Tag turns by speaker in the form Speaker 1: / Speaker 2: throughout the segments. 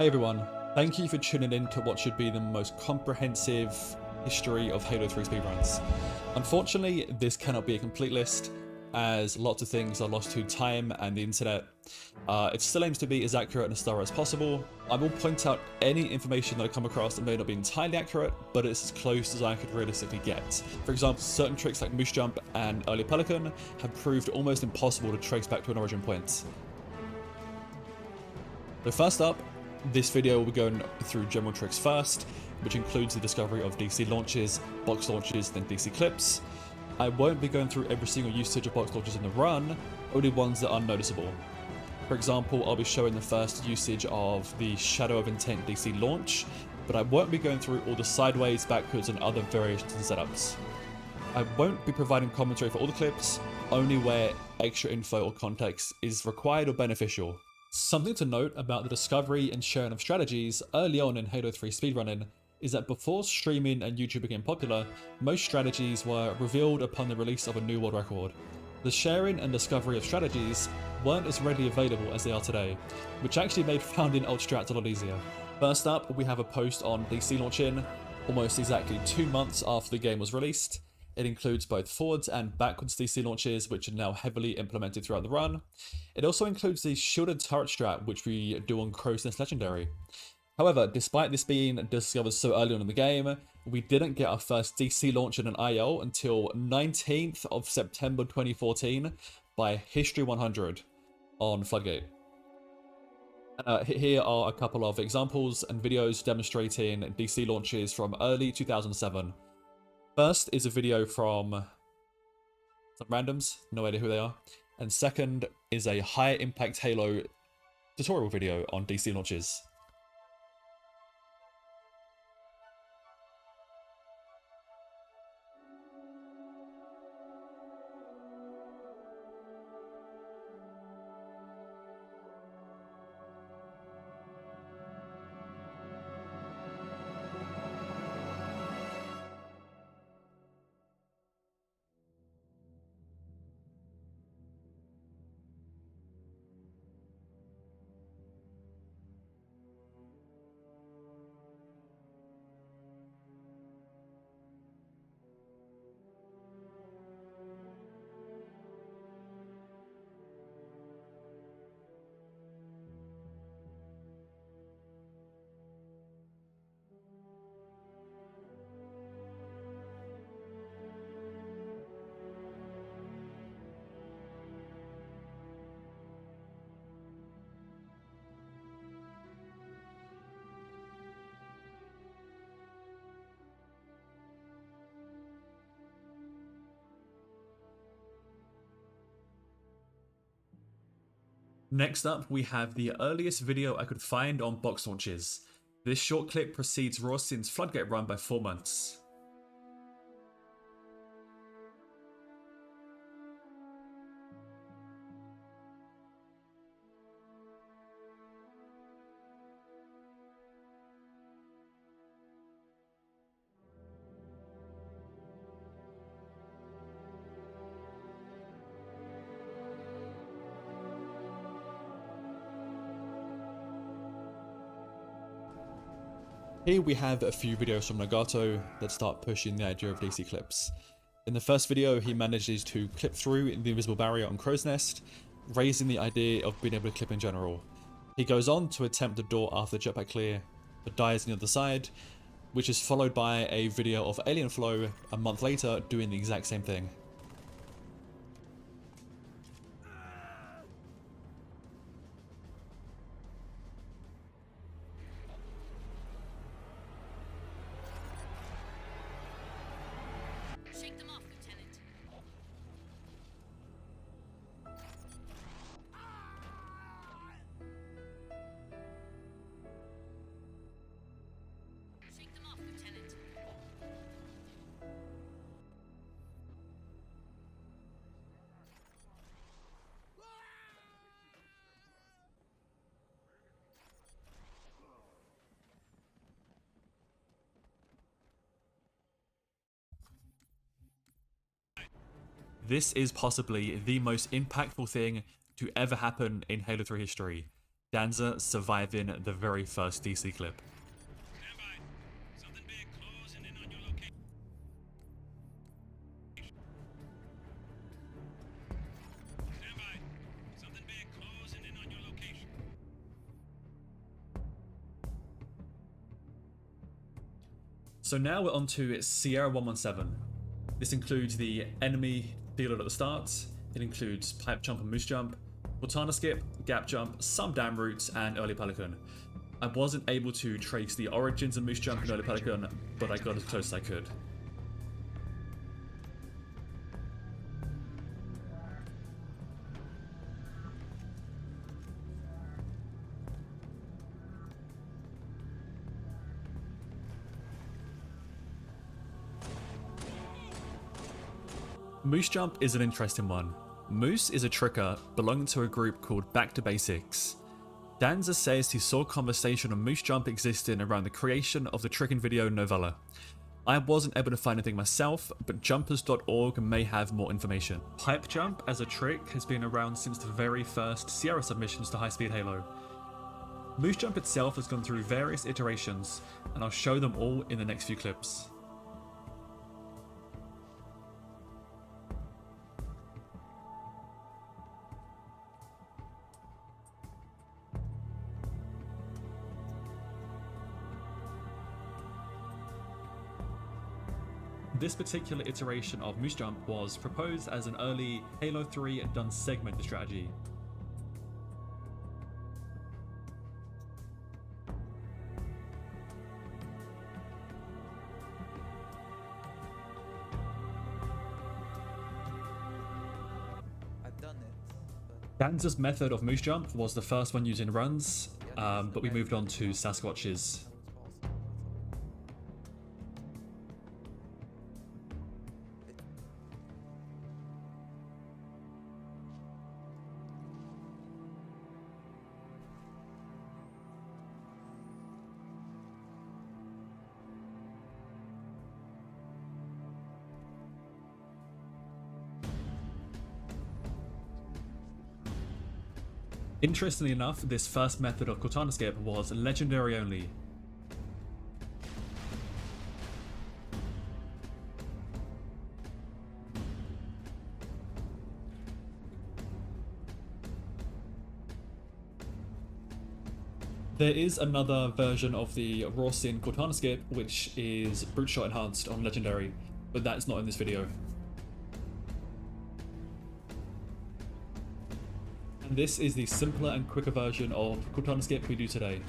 Speaker 1: Hey everyone, thank you for tuning in to what should be the most comprehensive history of Halo 3 speedruns. Unfortunately, this cannot be a complete list, as lots of things are lost to time and the internet. It still aims to be as accurate and as thorough as possible. I will point out any information that I come across that may not be entirely accurate, but it's as close as I could realistically get. For example, certain tricks like Moose Jump and Early Pelican have proved almost impossible to trace back to an origin point. So first up, this video will be going through general tricks first, which includes the discovery of DC launches, box launches, then DC clips. I won't be going through every single usage of box launches in the run, only ones that are noticeable. For example, I'll be showing the first usage of the Shadow of Intent DC launch, but I won't be going through all the sideways, backwards, and other variations and setups. I won't be providing commentary for all the clips, only where extra info or context is required or beneficial. Something to note about the discovery and sharing of strategies early on in Halo 3 speedrunning is that before streaming and YouTube became popular, most strategies were revealed upon the release of a new world record. The sharing and discovery of strategies weren't as readily available as they are today, which actually made founding old strats a lot easier. First up, we have a post on DC launching, almost exactly 2 months after the game was released. It includes both forwards and backwards DC launches, which are now heavily implemented throughout the run. It also includes the shielded turret strat, which we do on Crow's Nest Legendary. However, despite this being discovered so early on in the game, we didn't get our first DC launch in an IL until 19th of September 2014 by History 100 on Floodgate. Here are a couple of examples and videos demonstrating DC launches from early 2007. First is a video from some randoms, no idea who they are. And second is a high impact Halo tutorial video on DC launches. Next up, we have the earliest video I could find on box launches. This short clip precedes Rawson's Floodgate run by 4 months. Here we have a few videos from Nagato that start pushing the idea of DC clips. In the first video, he manages to clip through the invisible barrier on Crow's Nest, raising the idea of being able to clip in general. He goes on to attempt the door after the jetpack clear, but dies on the other side, which is followed by a video of Alien Flow a month later doing the exact same thing.
Speaker 2: Shake them off, Lieutenant. Shake them off, Lieutenant.
Speaker 1: This is possibly the most impactful thing to ever happen in Halo 3 history. Danza surviving the very first DC clip.
Speaker 3: Stand by. Something big closing in on your location. Stand by. Something big closing in on your location.
Speaker 1: So now we're on to Sierra 117. This includes the enemy dealer at the start. It includes pipe jump and moose jump, Cortana skip, gap jump, some dam routes, and early pelican. I wasn't able to trace the origins of moose jump and early pelican, but I got as close as I could. Moose jump is an interesting one. Moose is a tricker belonging to a group called Back to Basics. Danza says he saw conversation on moose jump existing around the creation of the tricking video novella. I wasn't able to find anything myself, but jumpers.org may have more information. Pipe jump as a trick has been around since the very first Sierra submissions to High Speed Halo. Moose jump itself has gone through various iterations, and I'll show them all in the next few clips. This particular iteration of Moose Jump was proposed as an early Halo 3 done segmented strategy.
Speaker 4: I've done it.
Speaker 1: Danza's method of Moose Jump was the first one used in runs, but we moved on to Sasquatches. Interestingly enough, this first method of Cortana skip was legendary only. There is another version of the raw sin Cortana skip which is brute shot enhanced on legendary, but that's not in this video. This is the simpler and quicker version of Cortana skip we do today.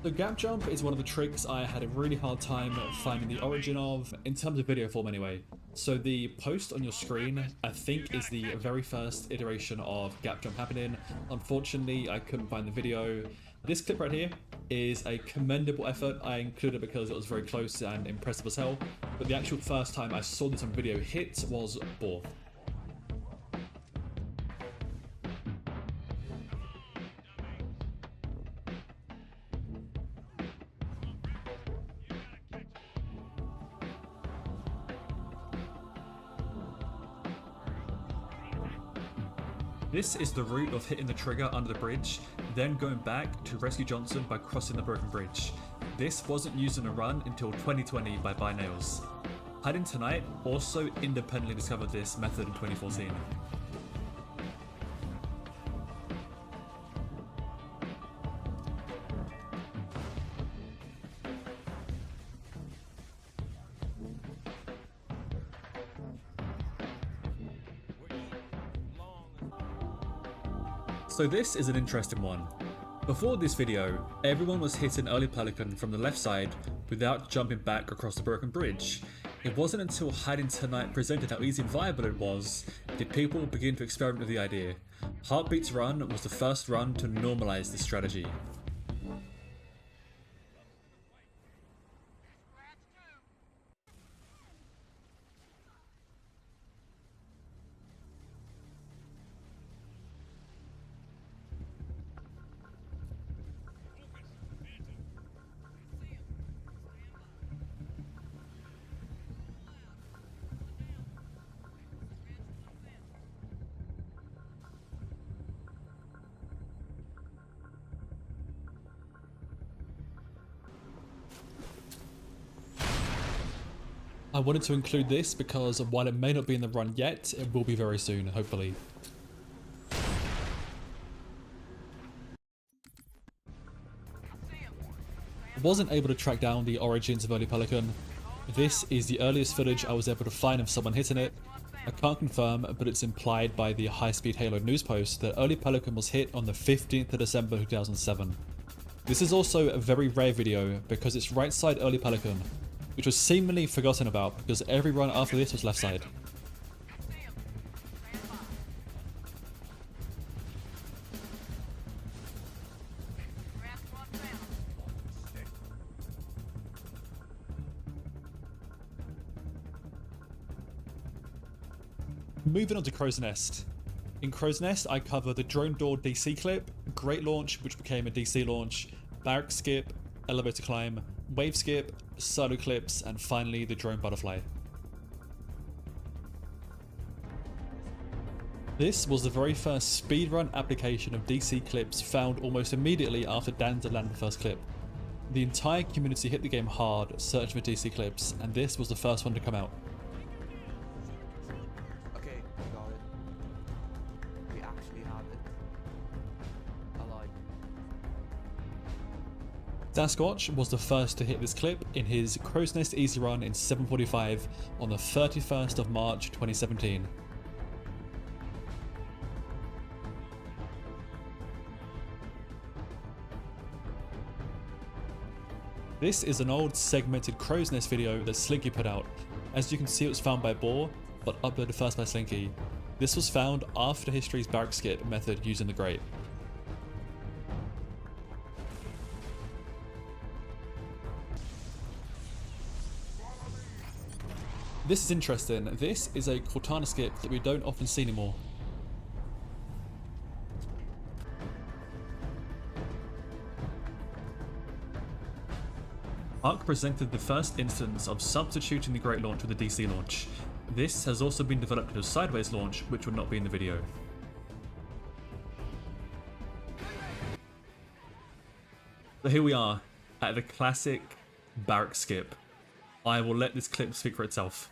Speaker 1: The gap jump is one of the tricks I had a really hard time finding the origin of, in terms of video form anyway. So the post on your screen, I think, is the very first iteration of gap jump happening. Unfortunately, I couldn't find the video. This clip right here is a commendable effort. I included it because it was very close and impressive as hell, but the actual first time I saw this on video hit was bore. This is the route of hitting the trigger under the bridge, then going back to rescue Johnson by crossing the broken bridge. This wasn't used in a run until 2020 by By Nails. Hiding Tonight also independently discovered this method in 2014. So this is an interesting one. Before this video, everyone was hitting early pelican from the left side without jumping back across the broken bridge. It wasn't until Hiding Tonight presented how easy and viable it was did people begin to experiment with the idea. Heartbeat's run was the first run to normalize this strategy. I wanted to include this because while it may not be in the run yet, it will be very soon, hopefully. I wasn't able to track down the origins of Early Pelican. This is the earliest footage I was able to find of someone hitting it. I can't confirm, but it's implied by the High Speed Halo news post that Early Pelican was hit on the 15th of December 2007. This is also a very rare video because it's right side Early Pelican, which was seemingly forgotten about because every run after this was left side. Moving on to Crow's Nest. In Crow's Nest, I cover the Drone Door DC clip, Great Launch, which became a DC launch, Barrack Skip, Elevator Climb, Wave Skip, Solo Clips, and finally the Drone Butterfly. This was the very first speedrun application of DC clips found almost immediately after Danza landed the first clip. The entire community hit the game hard searching for DC clips, and this was the first one to come out.
Speaker 4: Okay, we got it. We actually have it. Alive.
Speaker 1: Sasquatch was the first to hit this clip in his Crow's Nest Easy Run in 7:45 on the 31st of March 2017. This is an old segmented Crow's Nest video that Slinky put out. As you can see, it was found by Boar, but uploaded first by Slinky. This was found after History's Barrack Skip method using the grate. This is interesting. This is a Cortana skip that we don't often see anymore. Ark presented the first instance of substituting the Great Launch with the DC launch. This has also been developed into a sideways launch, which will not be in the video. So here we are at the classic Barrack Skip. I will let this clip speak for itself.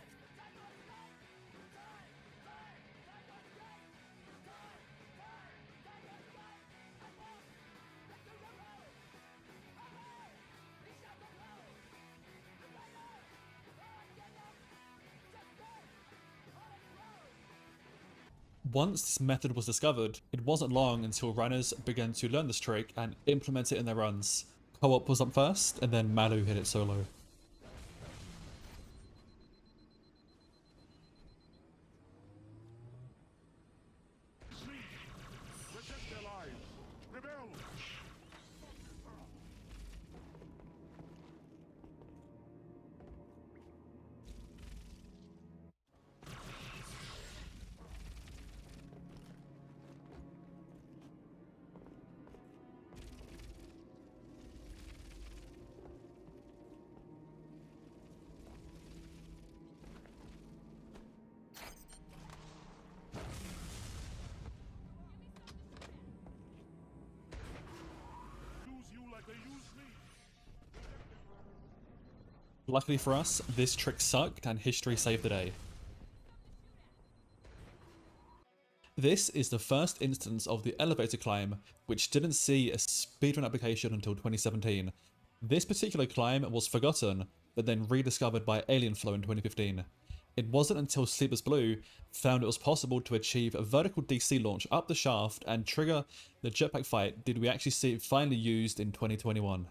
Speaker 1: Once this method was discovered, it wasn't long until runners began to learn this trick and implement it in their runs. Co-op was up first, and then Malu hit it solo. Luckily for us, this trick sucked and history saved the day. This is the first instance of the elevator climb, which didn't see a speedrun application until 2017. This particular climb was forgotten, but then rediscovered by Alienflow in 2015. It wasn't until Sleepless Blue found it was possible to achieve a vertical DC launch up the shaft and trigger the jetpack fight did we actually see it finally used in 2021.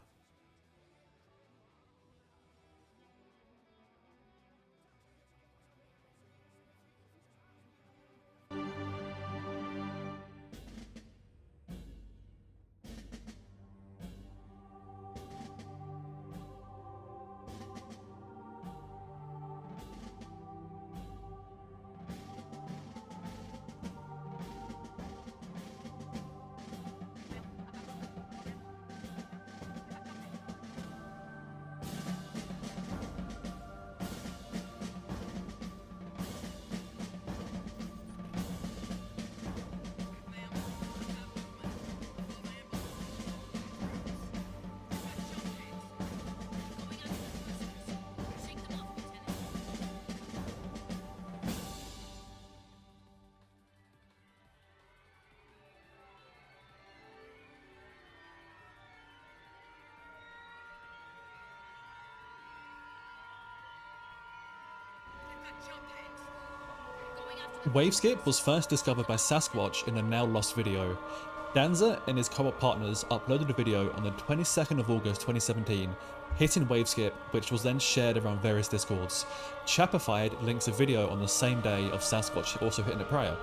Speaker 2: Going after
Speaker 1: Waveskip was first discovered by Sasquatch in a now lost video. Danza and his co-op partners uploaded a video on the 22nd of August 2017, hitting Waveskip, which was then shared around various discords. Chapified links a video on the same day of Sasquatch also hitting it prior.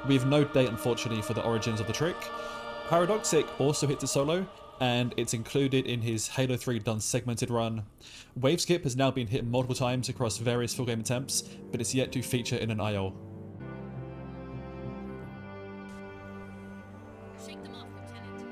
Speaker 1: We have no date unfortunately for the origins of the trick. Paradoxic also hits it solo, and it's included in his Halo 3 done segmented run. Waveskip has now been hit multiple times across various full game attempts, but it's yet to feature in an IO.
Speaker 2: Shake them off, Lieutenant.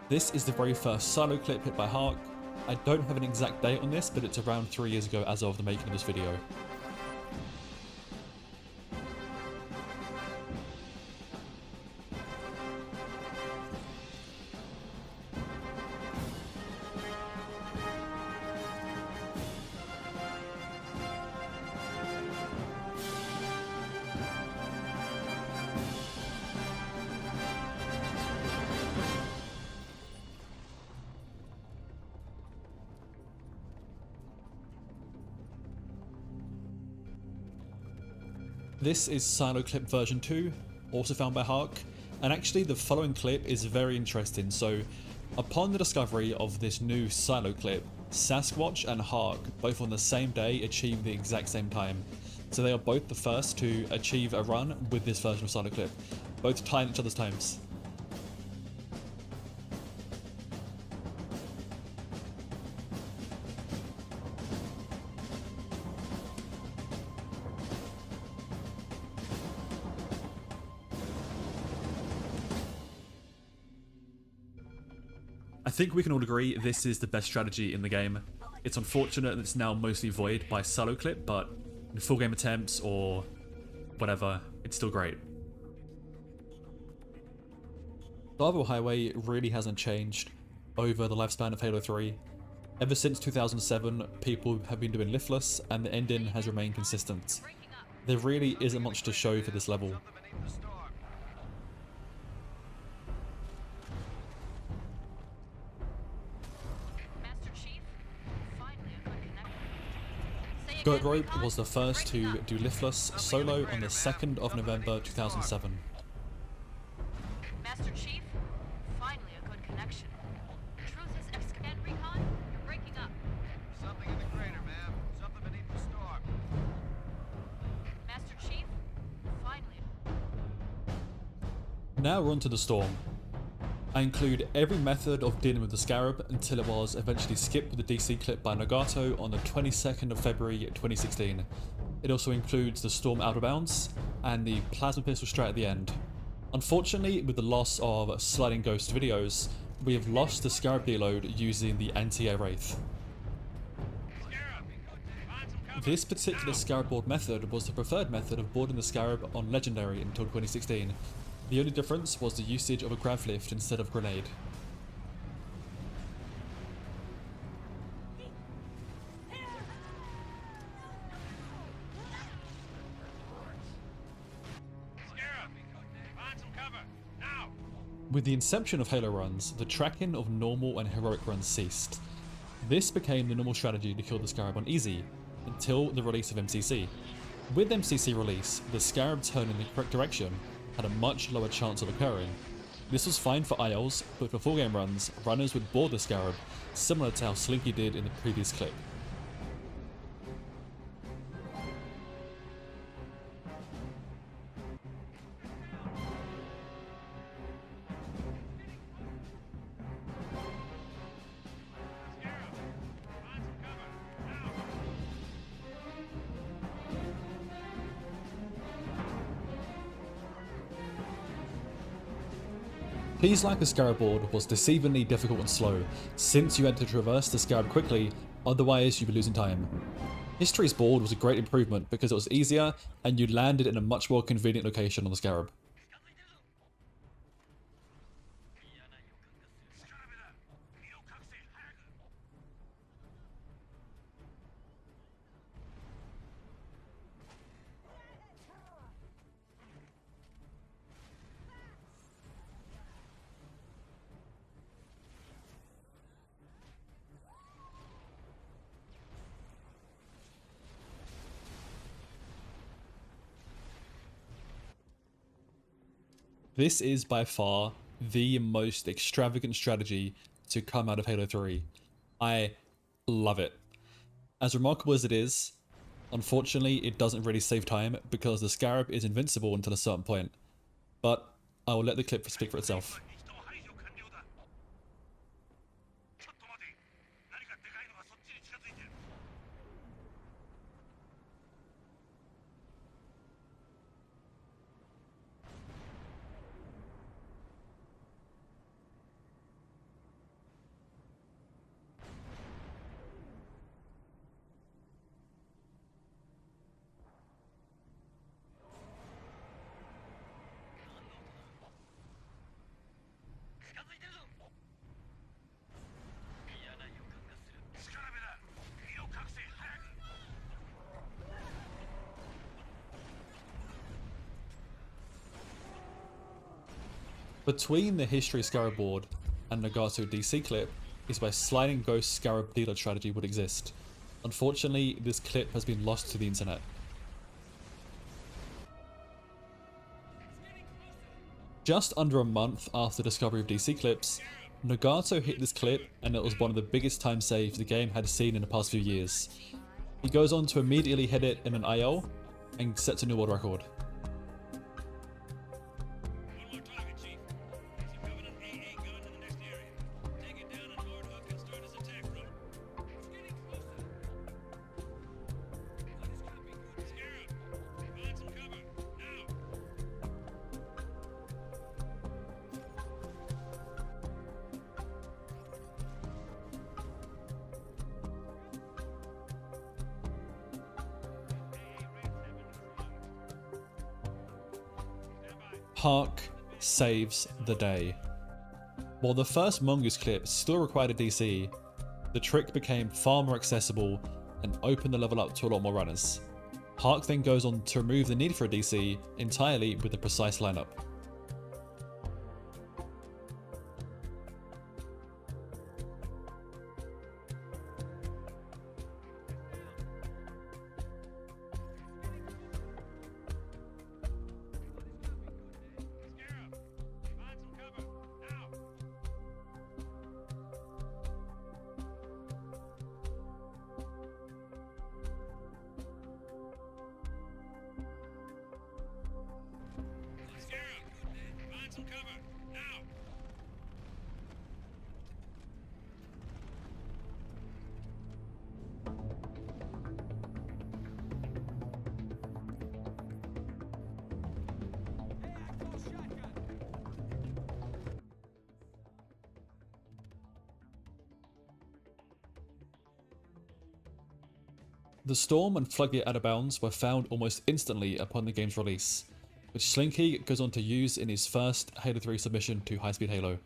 Speaker 1: This is the very first solo clip hit by Hark. I don't have an exact date on this, but it's around 3 years ago as of the making of this video. This is silo clip version 2, also found by Hark, and actually the following clip is very interesting. So, upon the discovery of this new silo clip, Sasquatch and Hark, both on the same day, achieved the exact same time. So they are both the first to achieve a run with this version of silo clip, both tying each other's times. I think we can all agree this is the best strategy in the game. It's unfortunate that it's now mostly void by solo clip, but in full game attempts or whatever, it's still great. Tsavo Highway really hasn't changed over the lifespan of Halo 3. Ever since 2007, people have been doing liftless, and the ending has remained consistent. There really isn't much to show for this level.
Speaker 2: Master Chief, finally a good connection. Say
Speaker 1: Goat
Speaker 2: again,
Speaker 1: Rope
Speaker 2: Recon?
Speaker 1: was the first to
Speaker 2: Breaking up.
Speaker 1: do liftless solo on the 2nd of November 2007.
Speaker 2: Master Chief, finally a good connection. Truth is excavate Recon, you're breaking up.
Speaker 3: Something in the crater, ma'am. Something beneath the storm.
Speaker 2: Master Chief, finally.
Speaker 1: Now we're onto the storm. I include every method of dealing with the Scarab until it was eventually skipped with the DC clip by Nagato on the 22nd of February 2016. It also includes the Storm Out of Bounds and the Plasma Pistol strat at the end. Unfortunately, with the loss of Sliding Ghost videos, we have lost the Scarab deload using the Anti-Air Wraith.
Speaker 3: Scarab! Find some cover!
Speaker 1: This particular Scarab board method was the preferred method of boarding the Scarab on Legendary until 2016. The only difference was the usage of a grav lift instead of grenade.
Speaker 3: Scarab! Find some cover! Now!
Speaker 1: With the inception of Halo runs, the tracking of normal and heroic runs ceased. This became the normal strategy to kill the Scarab on easy, until the release of MCC. With MCC release, the Scarab turn in the correct direction had a much lower chance of occurring. This was fine for ILs, but for full game runs, runners would board the Scarab, similar to how Slinky did in the previous clip.
Speaker 3: Scarab! Find some cover! Now!
Speaker 1: Please like the Scarab board was deceivingly difficult and slow, since you had to traverse the Scarab quickly, otherwise you'd be losing time. History's board was a great improvement because it was easier and you landed in a much more convenient location on the Scarab. This is by far the most extravagant strategy to come out of Halo 3. I love it. As remarkable as it is, unfortunately it doesn't really save time because the Scarab is invincible until a certain point. But I will let the clip speak for itself.
Speaker 3: 一度排除完了だ。ちょっと待て。何かでかいのがそっちに近づいてる。近づいてるぞ。嫌な予感がする。スカラベだ。身を隠せ早く。
Speaker 1: Between the History Scarab board and Nagato DC clip is where sliding ghost Scarab dealer strategy would exist. Unfortunately, this clip has been lost to the internet. Just under a month after the discovery of DC clips, Nagato hit this clip and it was one of the biggest time saves the game had seen in the past few years. He goes on to immediately hit it in an IL and sets a new world record.
Speaker 3: One more target, Chief. There's a Covenant AA gun in the next area. Take it down and Lord Hook can start his attack from it. It's getting closer. That is gonna be good. Scarab, find some cover. Now.
Speaker 1: Park saves the day. While the first Mongoose clip still required a DC, the trick became far more accessible and opened the level up to a lot more runners. Hark then goes on to remove the need for a DC entirely with a precise lineup.
Speaker 3: Scarab, find some cover. Now. Scarab, find some cover. Now.
Speaker 1: The Storm and Floodgate out of bounds were found almost instantly upon the game's release, which Slinky goes on to use in his first Halo 3 submission to High Speed Halo.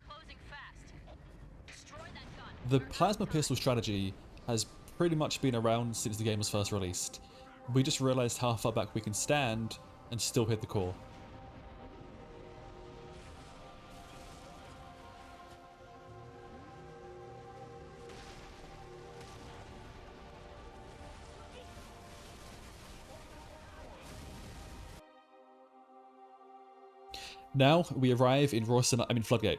Speaker 2: Closing fast. Destroy that gun.
Speaker 1: The plasma pistol strategy has pretty much been around since the game was first released. We just realized how far back we can stand and still hit the core. Now we arrive in Floodgate.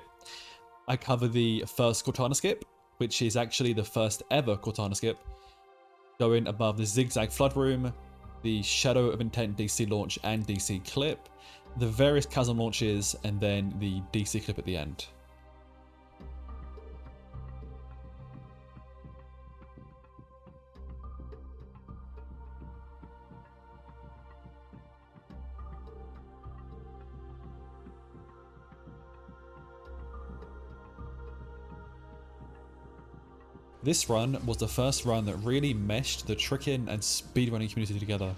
Speaker 1: I cover the first Cortana skip, which is actually the first ever Cortana skip, going above the Zigzag Flood Room, the Shadow of Intent DC launch and DC clip, the various Chasm launches, and then the DC clip at the end. This run was the first run that really meshed the tricking and speedrunning community together.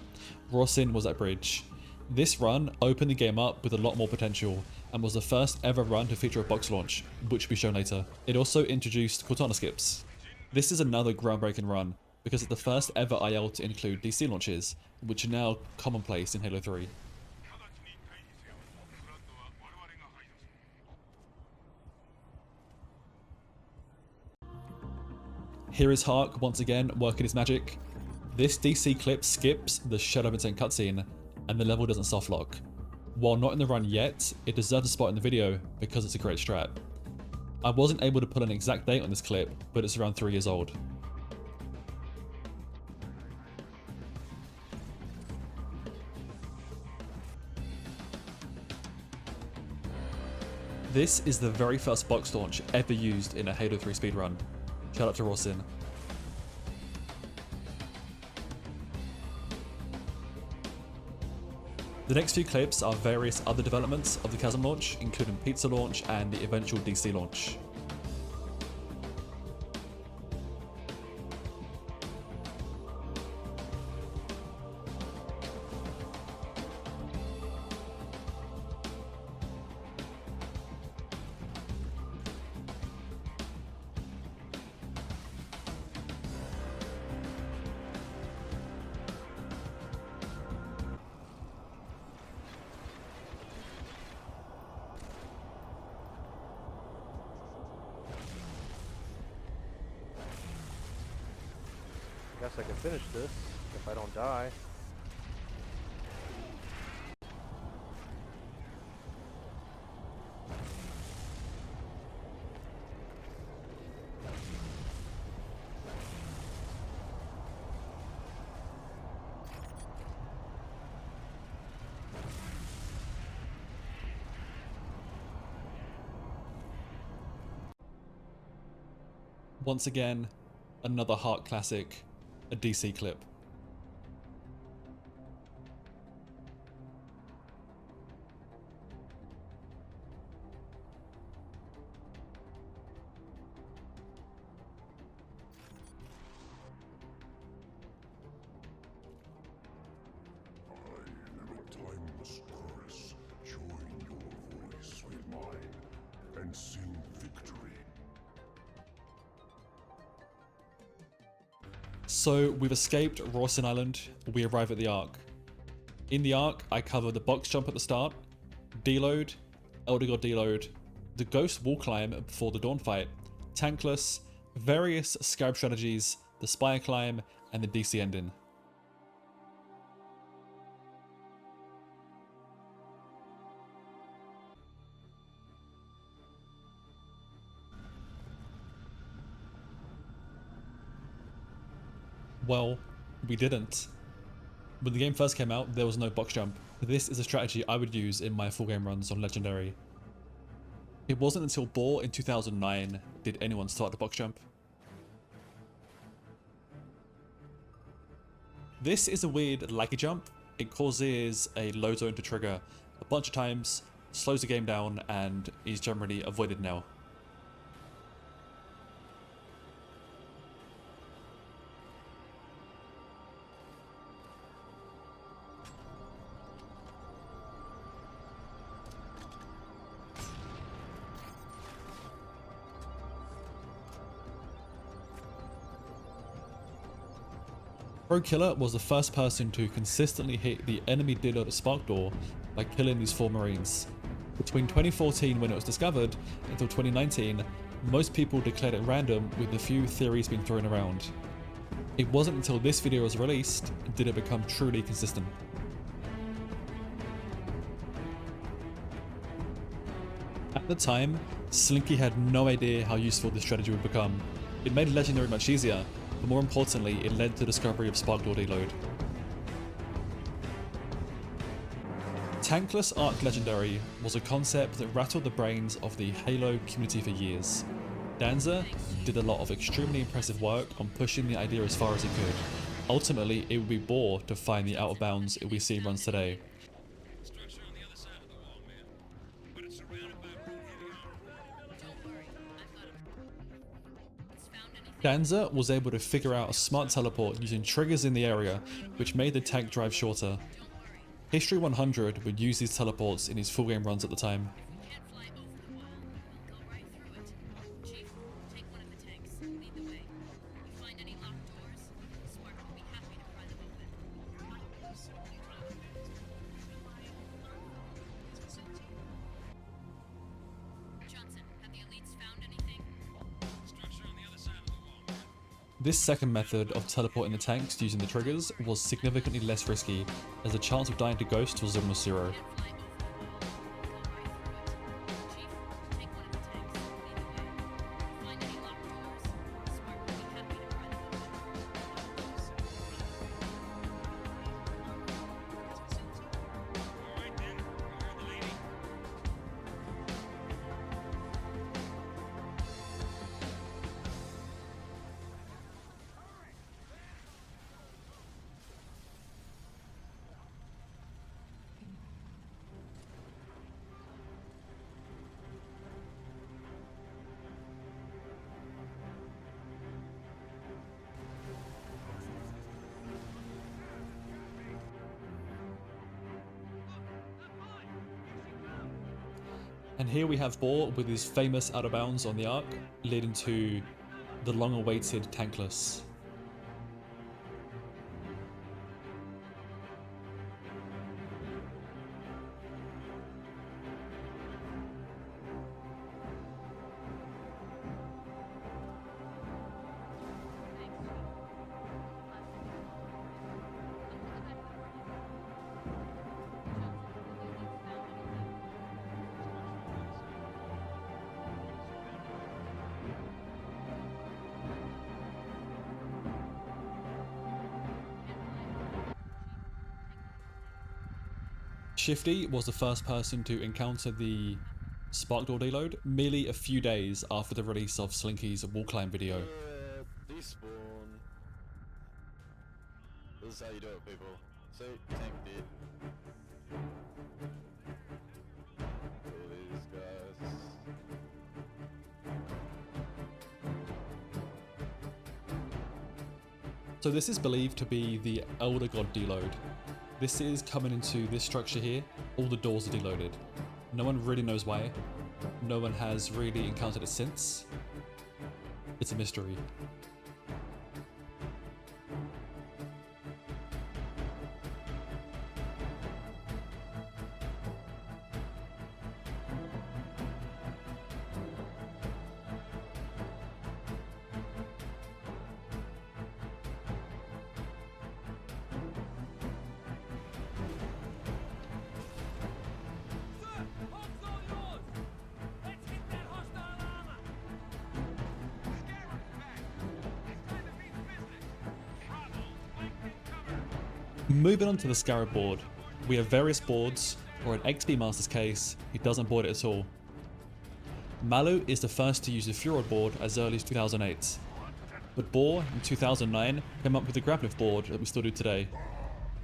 Speaker 1: Rawson was that bridge. This run opened the game up with a lot more potential and was the first ever run to feature a box launch, which will be shown later. It also introduced Cortana skips. This is another groundbreaking run because it's the first ever IL to include DC launches, which are now commonplace in Halo 3. Here is Hark once again working his magic. This DC clip skips the Shadow of Intent cutscene, and the level doesn't soft lock. While not in the run yet, it deserves a spot in the video because it's a great strat. I wasn't able to put an exact date on this clip, but it's around 3 years old. This is the very first box launch ever used in a Halo 3 speedrun. Shout out to Rawson. The next few clips are various other developments of the Chasm launch, including Pizza launch and the eventual DC launch.
Speaker 5: Guess I can finish this if I don't die.
Speaker 1: Once again, another Heart classic, a DC clip.
Speaker 6: Timeless chorus, join your voice with mine and sing victory.
Speaker 1: So we've escaped Rawson Island, we arrive at the Ark. In the Ark, I cover the box jump at the start, deload, Elder God deload, the ghost wall climb before the dawn fight, tankless, various scarab strategies, the spire climb, and the DC ending. Well, we didn't. When the game first came out, there was no box jump. This is a strategy I would use in my full game runs on Legendary. It wasn't until Boar in 2009 did anyone start the box jump. This is a weird laggy jump. It causes a low zone to trigger a bunch of times, slows the game down, and is generally avoided now. Pro Killer was the first person to consistently hit the enemy deload at Spark Door by killing these 4 Marines. Between 2014 when it was discovered until 2019, most people declared it random with a few theories being thrown around. It wasn't until this video was released did it become truly consistent. At the time, Slinky had no idea how useful this strategy would become. It made Legendary much easier, but more importantly, it led to the discovery of Spark Door deload. Tankless Arc Legendary was a concept that rattled the brains of the Halo community for years. Danza did a lot of extremely impressive work on pushing the idea as far as he could. Ultimately, it would be Boar to find the out of bounds we see in runs today.
Speaker 3: Structure on the other side of the wall, man. But it's surrounded by room heavy armor.
Speaker 2: Don't worry, I've got him. It's found anything?
Speaker 1: Danza was able to figure out a smart teleport using triggers in the area, which made the tank drive shorter. History 100 would use these teleports in his full game runs at the time.
Speaker 2: Can't fly over the wall. We'll go right through it. Chief, take one of the tanks. Lead the way. You find any locked doors? Spark will be happy to pry them open. Johnson, have the elites found anything?
Speaker 3: Structure on the other side of the wall, man.
Speaker 1: This second method of teleporting the tanks using the triggers was significantly less risky, as the chance of dying to ghosts was almost zero.
Speaker 2: Can't fly over the wall. We'll go right through it. Chief, take one of the tanks. Lead the way. You find any locked doors? Spark will be happy to pry them open.
Speaker 3: All right, then. You heard the lady.
Speaker 1: And here we have Boar with his famous out of bounds on the arc, leading to the long-awaited tankless. Shifty was the first person to encounter the Spark Door deload merely a few days after the release of Slinky's wall climb video.
Speaker 7: Despawn. This is how you do it, people. So, tank beat. Kill these guys.
Speaker 1: So this is believed to be the Elder God deload. This is coming into this structure here. All the doors are deloaded. No one really knows why. No one has really encountered it since. It's a mystery. Moving on to the Scarab board, we have various boards, or in XP Master's case, he doesn't board it at all. Malu is the first to use the Furod board as early as 2008, but Boar in 2009 came up with the Graplift board that we still do today.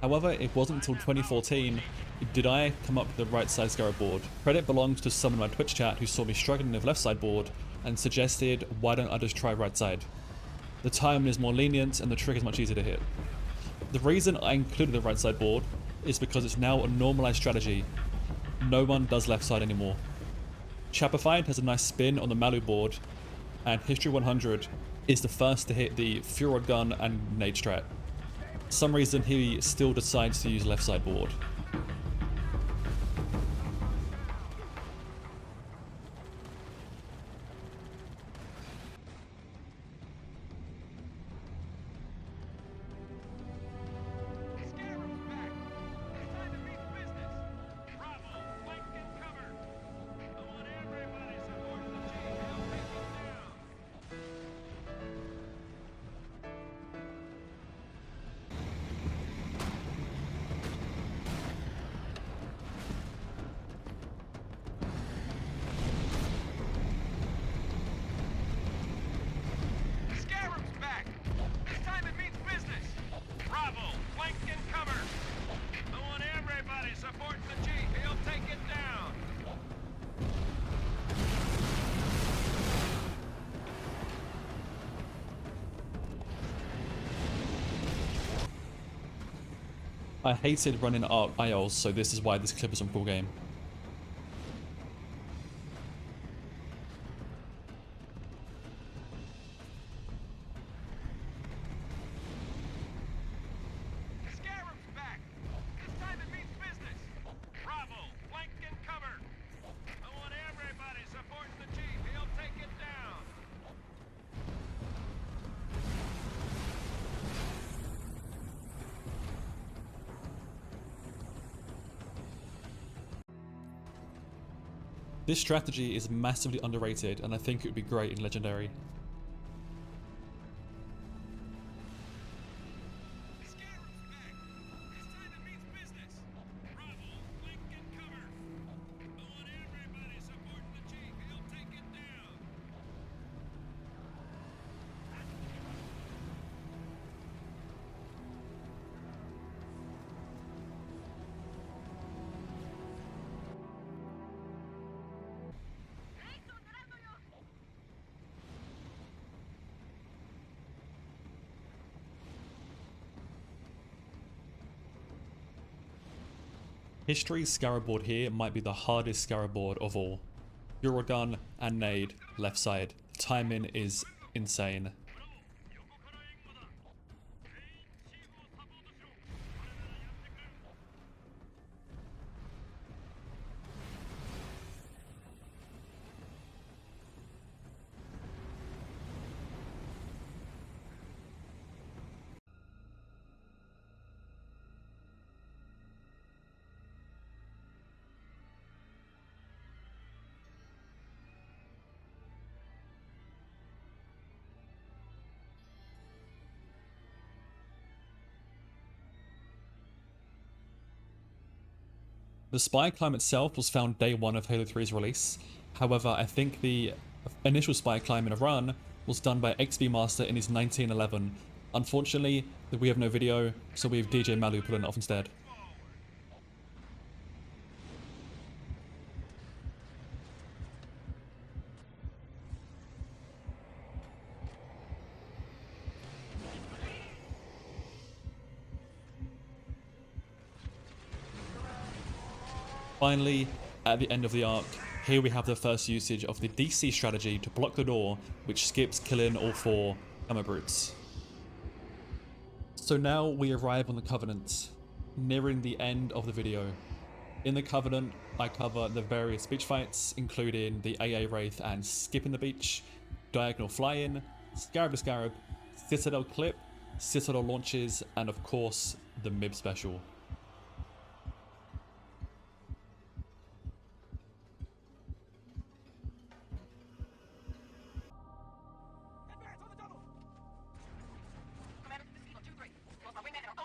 Speaker 1: However, it wasn't until 2014 did I come up with the right side Scarab board. Credit belongs to someone in my Twitch chat who saw me struggling with left side board and suggested, why don't I just try right side? The timing is more lenient and the trick is much easier to hit. The reason I included the right side board is because it's now a normalized strategy. No one does left side anymore. Chapified has a nice spin on the Malu board, and History 100 is the first to hit the Furod gun and nade strat. For some reason he still decides to use left side board. I hated running up aisles, so this is why this clip is on full game.
Speaker 3: Scarab's back! This time it means business! Bravo! Flank and cover! I want everybody supporting the chief. He'll take it down!
Speaker 1: This strategy is massively underrated, and I think it would be great in Legendary.
Speaker 3: Scarab's back! This time it means business! Bravo! Flank and cover! I want everybody supporting the chief. He'll take it down!
Speaker 1: History's Scarab board here might be the hardest Scarab board of all. Eurogun and nade, left side. Timing is insane. The spy climb itself was found day one of Halo 3's release. However, I think the initial spy climb in a run was done by XP Master in his 1911. Unfortunately, we have no video, so we have DJ Malu pulling it off instead. Finally, at the end of the arc, here we have the first usage of the DC strategy to block the door, which skips killing all 4 Gamma Brutes. So now we arrive on the Covenant, nearing the end of the video. In the Covenant, I cover the various beach fights, including the AA Wraith and skipping the beach, diagonal fly-in, Scarab to Scarab, Citadel clip, Citadel launches, and of course, the MIB special.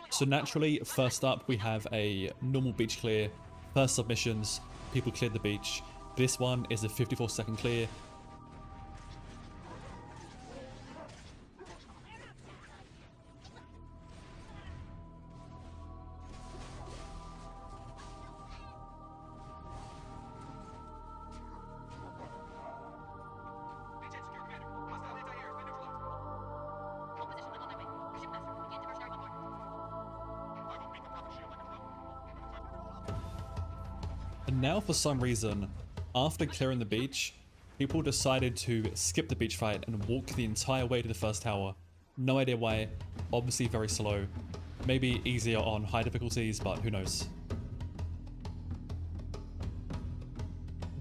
Speaker 1: So naturally, first up we have a normal beach clear. First submissions, people cleared the beach. This one is a 54-second clear. And now for some reason, after clearing the beach, people decided to skip the beach fight and walk the entire way to the first tower. No idea why, obviously very slow. Maybe easier on high difficulties, but who knows.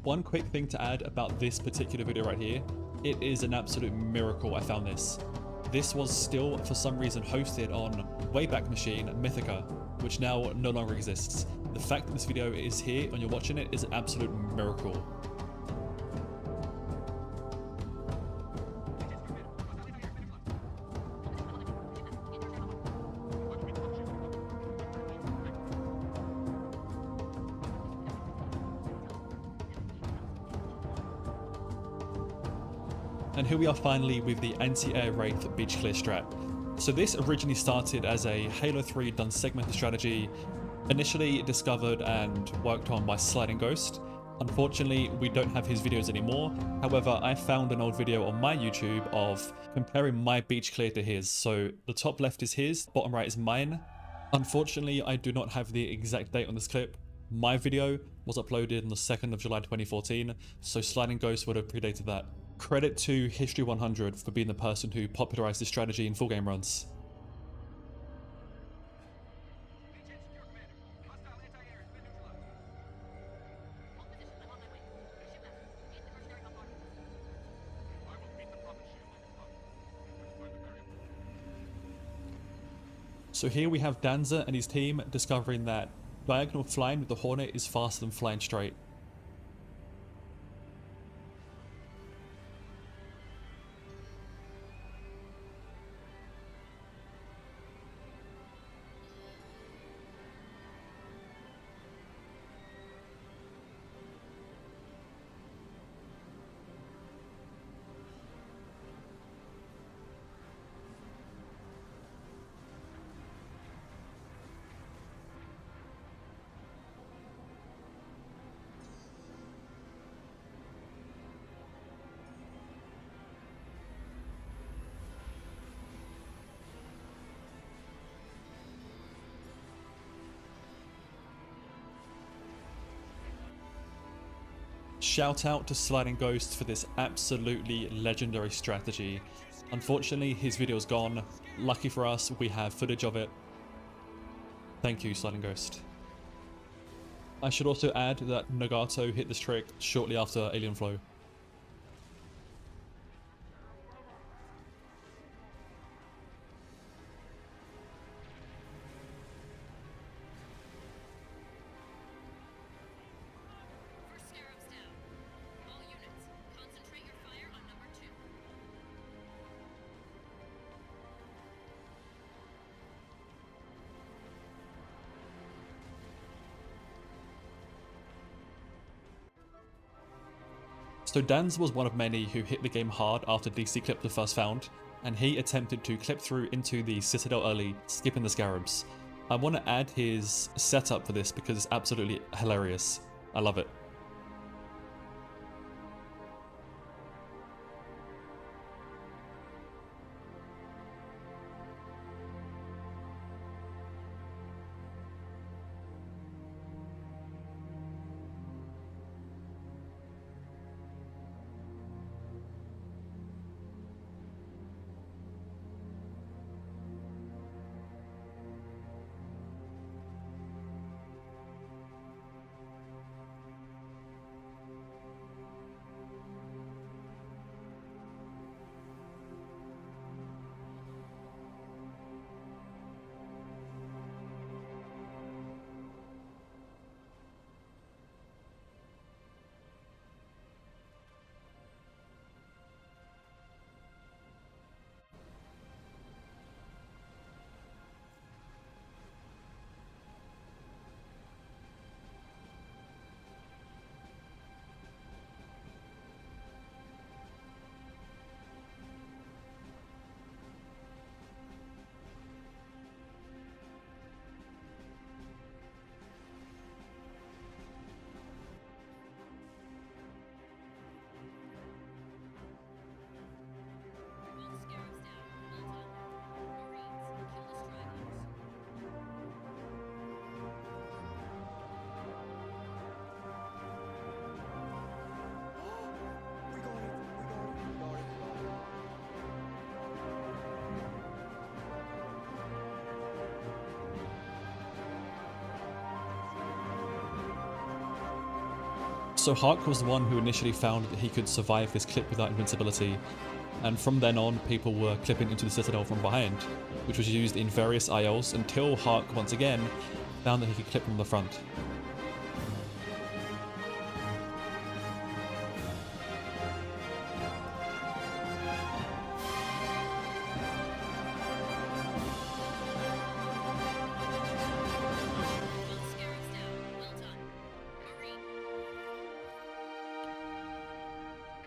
Speaker 1: One quick thing to add about this particular video right here, it is an absolute miracle I found this. This was still, for some reason, hosted on Wayback Machine Mythica, which now no longer exists. The fact that this video is here and you're watching it is an absolute miracle. And here we are finally with the anti-air Wraith beach clear strat. So this originally started as a Halo 3 done segmented strategy, initially discovered and worked on by Sliding Ghost. Unfortunately, we don't have his videos anymore. However, I found an old video on my YouTube of comparing my beach clear to his. So the top left is his, bottom right is mine. Unfortunately, I do not have the exact date on this clip. My video was uploaded on the 2nd of July 2014, so Sliding Ghost would have predated that. Credit to History 100 for being the person who popularized this strategy in full game runs.
Speaker 3: Maintain secure, Commander. Hostile anti-air has been neutralized.
Speaker 2: Hold position. I'm on my way. Shipmaster, meet the mercenary bombardment system.
Speaker 3: I will meet the prophet shield on the front. Where to find the variable?
Speaker 1: So here we have Danza and his team discovering that diagonal flying with the Hornet is faster than flying straight. Shout out to Sliding Ghost for this absolutely legendary strategy. Unfortunately, his video's gone. Lucky for us, we have footage of it. Thank you, Sliding Ghost. I should also add that Nagato hit this trick shortly after Alien Flow.
Speaker 2: First Scarab's down. All units, concentrate your fire on number 2.
Speaker 1: So Danz was one of many who hit the game hard after DC clipped the first found, and he attempted to clip through into the Citadel early, skipping the Scarabs. I want to add his setup for this because it's absolutely hilarious. I love it.
Speaker 2: Both Scarabs down. Well done. Marines, kill the stragglers.
Speaker 4: We got it.
Speaker 1: So Hark was the one who initially found that he could survive this clip without invincibility, and from then on people were clipping into the Citadel from behind, which was used in various ILs until Hark once again found that he could clip from the front.
Speaker 2: Both Scarabs down. Well done. Marine.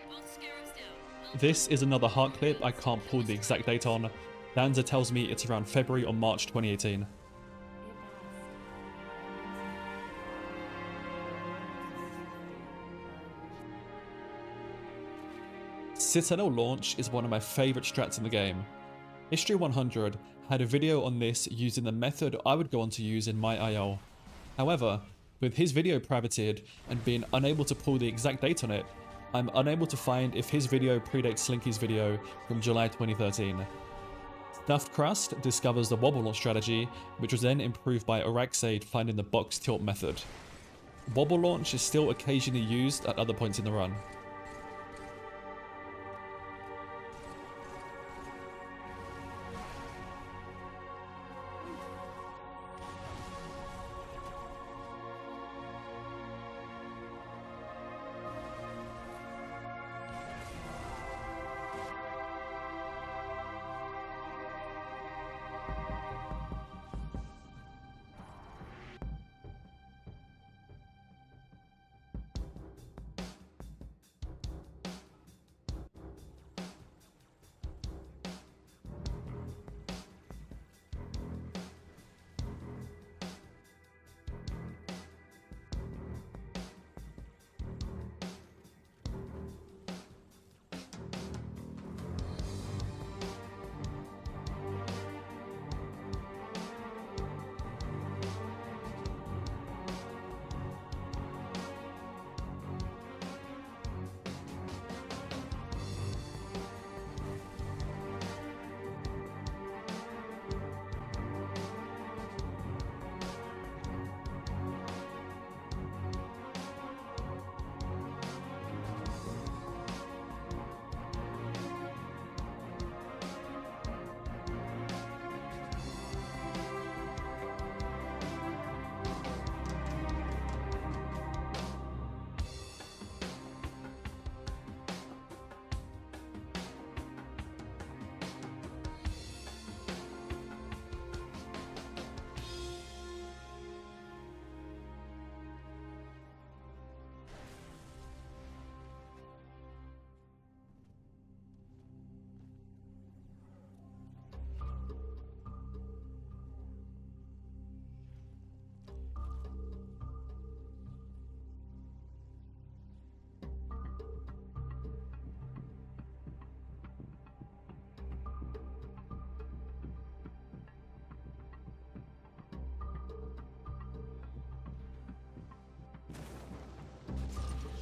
Speaker 2: Both Scarabs down. Well done.
Speaker 1: This is another Hark clip I can't pull the exact date on. Danza tells me it's around February or March 2018. Citadel launch is one of my favourite strats in the game. History 100 had a video on this using the method I would go on to use in my IL. However, with his video privated and being unable to pull the exact date on it, I'm unable to find if his video predates Slinky's video from July 2013. Stuffed Crust discovers the wobble launch strategy, which was then improved by Araxade finding the box tilt method. Wobble launch is still occasionally used at other points in the run.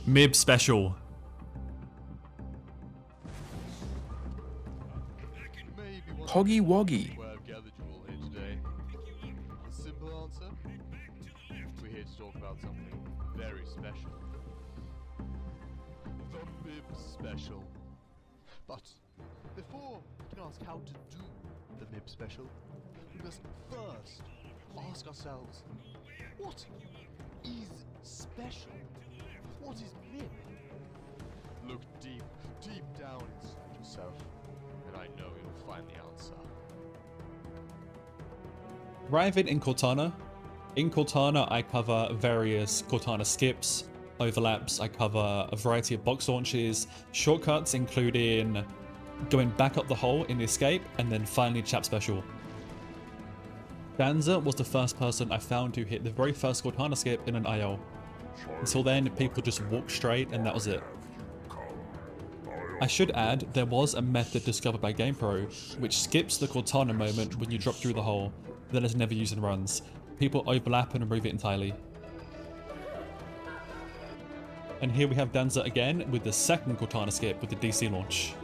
Speaker 1: Mib Special.
Speaker 8: Hoggy Woggy.
Speaker 7: Why I've gathered you all here today. The simple answer? We're here to talk about something very special. The Mib Special. But before we can ask how to do the Mib Special, we must first ask ourselves, what is special? What is Mib? Look deep, deep down inside yourself, and I know you'll find the answer.
Speaker 1: Arriving in Cortana. In Cortana, I cover various Cortana skips, overlaps, I cover a variety of box launches, shortcuts including going back up the hole in the escape, and then finally chap special. Danza was the first person I found who hit the very first Cortana skip in an IL. Until then, people just walked straight and that was it. I should add, there was a method discovered by GamePro which skips the Cortana moment when you drop through the hole, that is never used in runs. People overlap and remove it entirely. And here we have Danza again with the second Cortana skip with the DC launch.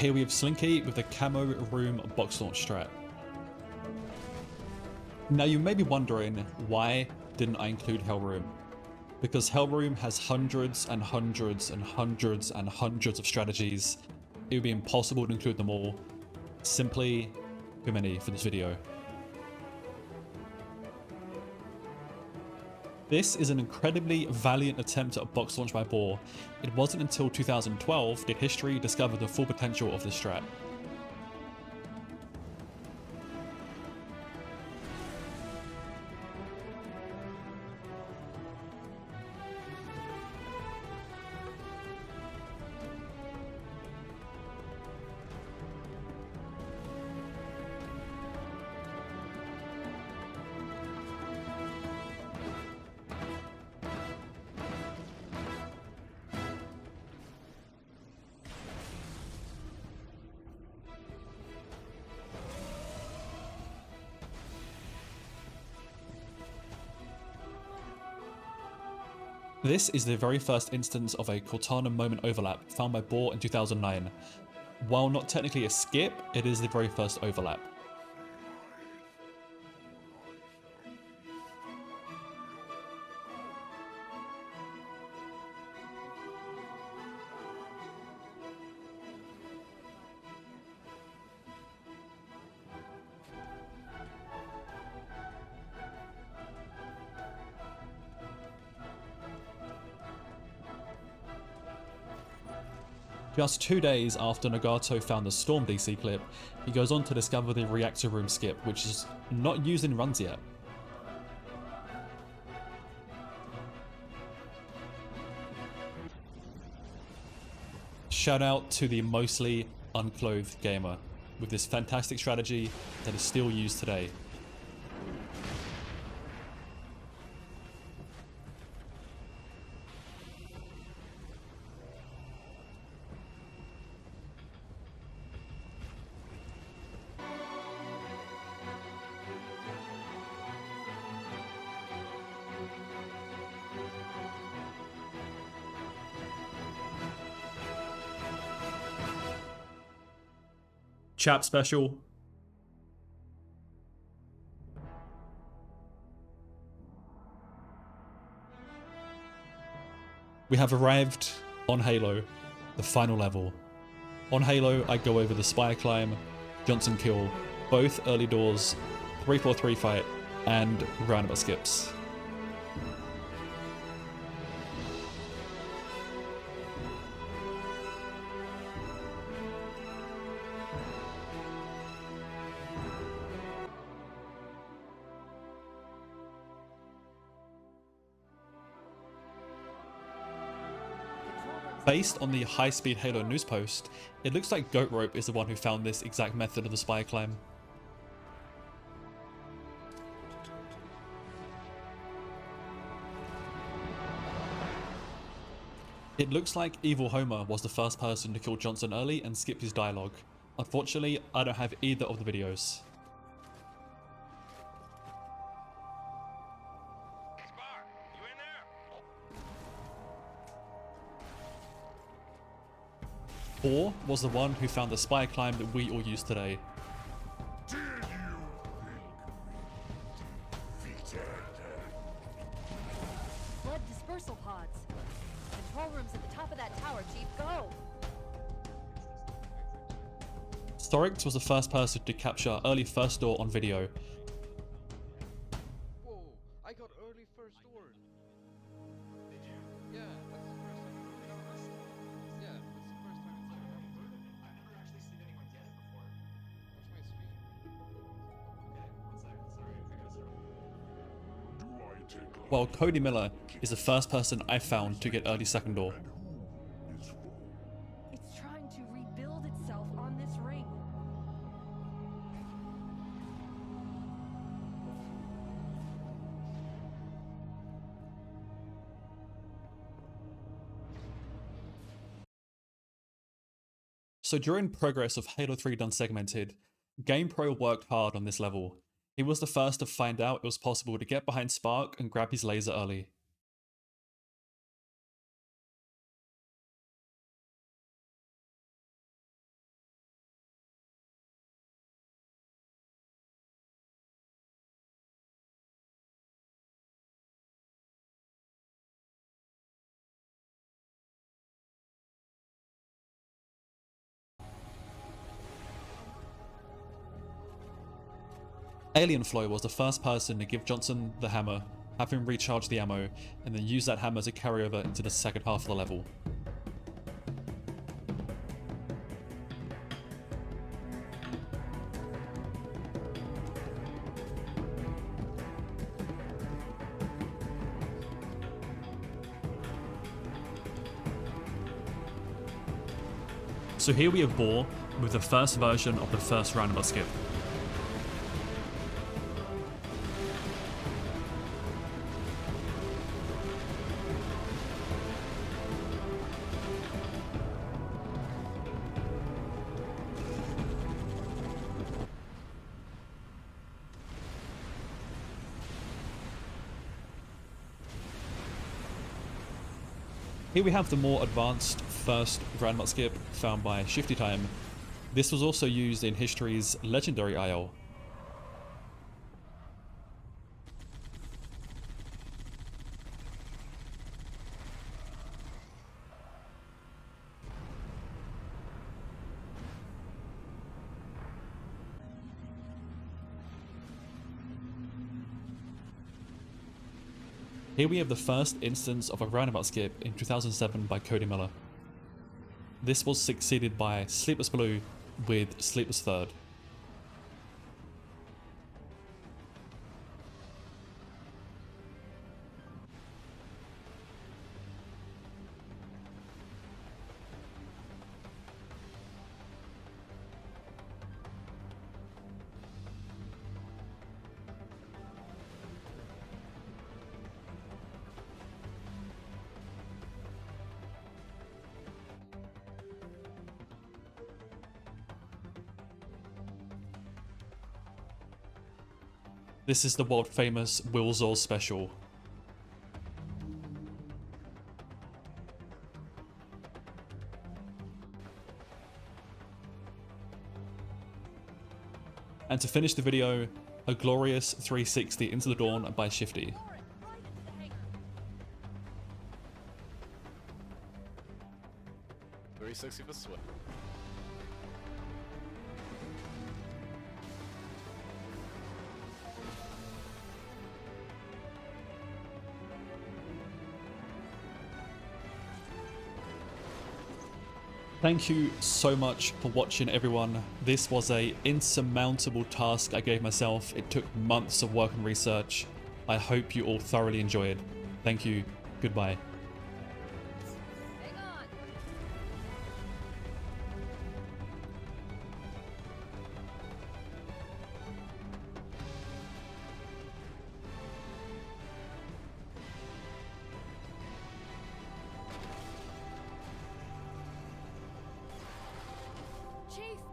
Speaker 1: Here we have Slinky with the Camo Room box launch strat. Now you may be wondering, why didn't I include Hell Room? Because Hell Room has hundreds and hundreds and hundreds and hundreds of strategies. It would be impossible to include them all. Simply too many for this video. This is an incredibly valiant attempt at a box launch by Boar. It wasn't until 2012 did history discover the full potential of this strat. This is the very first instance of a Cortana moment overlap found by Bohr in 2009. While not technically a skip, it is the very first overlap. Just 2 days after Nagato found the Storm DC clip, he goes on to discover the reactor room skip, which is not used in runs yet. Shout out to the mostly unclothed gamer with this fantastic strategy that is still used today. Chap special. We have arrived on Halo, the final level. On Halo, I go over the Spire Climb, Johnson Kill, both early doors, 3-4-3 fight, and roundabout skips. Based on the high-speed Halo news post, it looks like Goat Rope is the one who found this exact method of the Spire Climb. It looks like Evil Homer was the first person to kill Johnson early and skip his dialogue. Unfortunately, I don't have either of the videos.
Speaker 3: Spar, you in there?
Speaker 1: Bohr was the one who found the Spire Climb that we all use today.
Speaker 6: Did you think we defeated?
Speaker 9: Flood dispersal pods. Control room's at the top of that tower, Chief. Go!
Speaker 1: Storix was the first person to capture early first door on video.
Speaker 5: Whoa, I got early first door. Did you? Yeah, that's the first time. Yeah, that's the first time it's ever happened.
Speaker 10: I've never actually seen anyone get it before.
Speaker 5: Watch my screen.
Speaker 10: Okay, one second. Sorry, I gotta start.
Speaker 6: Do I take life?
Speaker 1: While Cody Miller is the first person I found to get early second door.
Speaker 6: And who is wrong?
Speaker 9: It's trying to rebuild itself on this ring.
Speaker 1: So during progress of Halo 3 done segmented, GamePro worked hard on this level. He was the first to find out it was possible to get behind Spark and grab his laser early. Alien Flow was the first person to give Johnson the hammer, have him recharge the ammo, and then use that hammer to carry over into the second half of the level. So here we have Bohr with the first version of the first roundabout skip. Here we have the more advanced first roundabout skip found by Shifty Time. This was also used in history's legendary Isle. Here we have the first instance of a roundabout skip in 2007 by Cody Miller. This was succeeded by Sleepless Blue with Sleepless Third. This is the world famous Wilsall special. And to finish the video, a glorious 360 into the dawn by Shifty.
Speaker 11: 360 for Swift.
Speaker 1: Thank you so much for watching, everyone. This was a insurmountable task I gave myself. It took months of work and research. I hope you all thoroughly enjoyed. Thank you. Goodbye.
Speaker 9: Hang on. Chief!